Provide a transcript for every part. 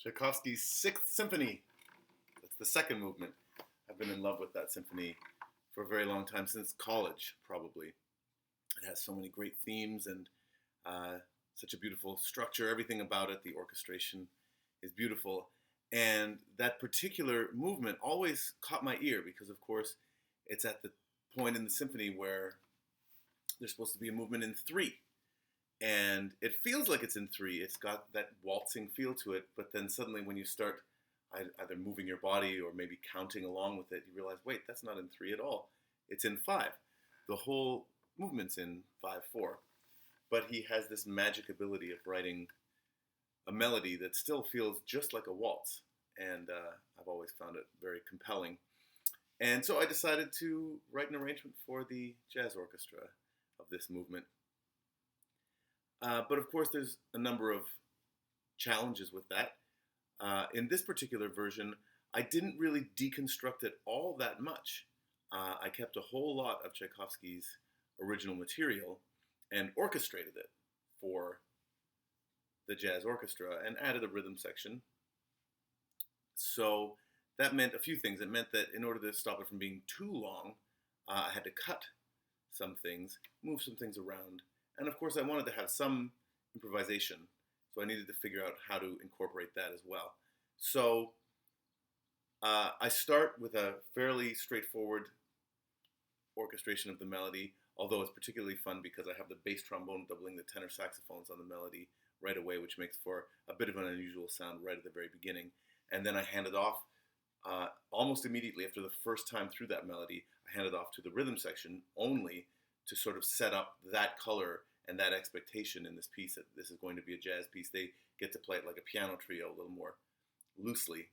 Tchaikovsky's Sixth Symphony. That's the second movement. I've been in love with that symphony for a very long time, since college, probably. It has so many great themes and such a beautiful structure. Everything about it, the orchestration is beautiful. And that particular movement always caught my ear because, of course, it's at the point in the symphony where there's supposed to be a movement in three. And it feels like it's in three. It's got that waltzing feel to it. But then suddenly when you start either moving your body or maybe counting along with it, you realize, wait, that's not in three at all. It's in five. The whole movement's in 5/4. But he has this magic ability of writing a melody that still feels just like a waltz. And I've always found it very compelling. And so I decided to write an arrangement for the jazz orchestra of this movement. But of course, there's a number of challenges with that. In this particular version, I didn't really deconstruct it all that much. I kept a whole lot of Tchaikovsky's original material and orchestrated it for the jazz orchestra and added a rhythm section. So that meant a few things. It meant that in order to stop it from being too long, I had to cut some things, move some things around. And of course, I wanted to have some improvisation. So I needed to figure out how to incorporate that as well. So I start with a fairly straightforward orchestration of the melody, although it's particularly fun because I have the bass trombone doubling the tenor saxophones on the melody right away, which makes for a bit of an unusual sound right at the very beginning. And then I hand it off almost immediately after the first time through that melody. I hand it off to the rhythm section only to sort of set up that color and that expectation in this piece that this is going to be a jazz piece. They get to play it like a piano trio a little more loosely.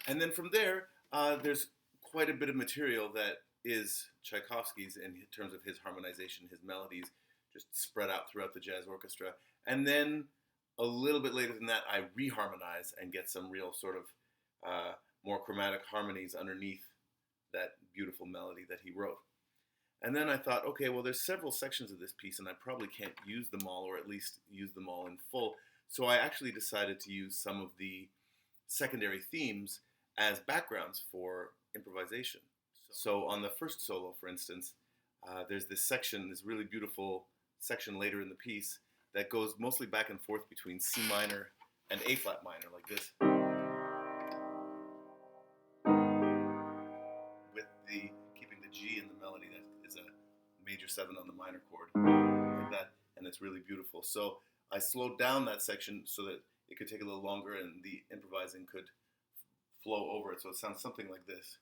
And then from there, there's quite a bit of material that is Tchaikovsky's in terms of his harmonization, his melodies, just spread out throughout the jazz orchestra. And then a little bit later than that, I reharmonize and get some real sort of more chromatic harmonies underneath that beautiful melody that he wrote. And then I thought, okay, well, there's several sections of this piece, and I probably can't use them all, or at least use them all in full. So I actually decided to use some of the secondary themes as backgrounds for improvisation. So on the first solo, for instance, there's this section, this really beautiful section later in the piece that goes mostly back and forth between C minor and A flat minor, like this, with the keeping the G in the melody that is a major 7 on the minor chord, like that, and it's really beautiful. So I slowed down that section so that it could take a little longer and the improvising could flow over it. So it sounds something like this.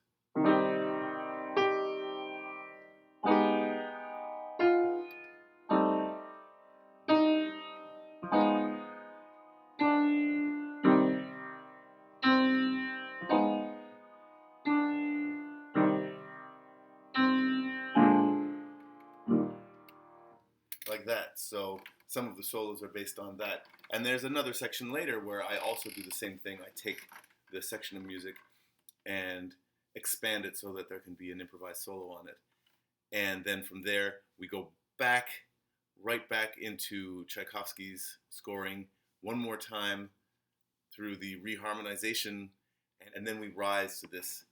Like that. So some of the solos are based on that. And there's another section later where I also do the same thing. I take the section of music and expand it so that there can be an improvised solo on it. And then from there, we go back, right back into Tchaikovsky's scoring one more time through the reharmonization, and then we rise to this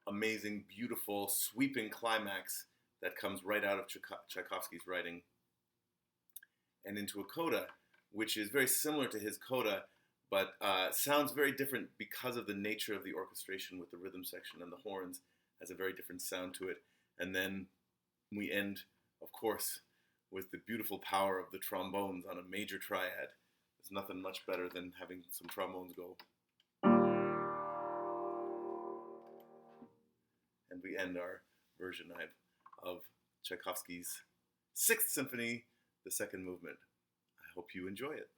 amazing, beautiful, sweeping climax that comes right out of Tchaikovsky's writing and into a coda, which is very similar to his coda, but sounds very different because of the nature of the orchestration with the rhythm section and the horns. Has a very different sound to it. And then we end, of course, with the beautiful power of the trombones on a major triad. There's nothing much better than having some trombones go. And we end our version of Tchaikovsky's Sixth Symphony, the second movement. I hope you enjoy it.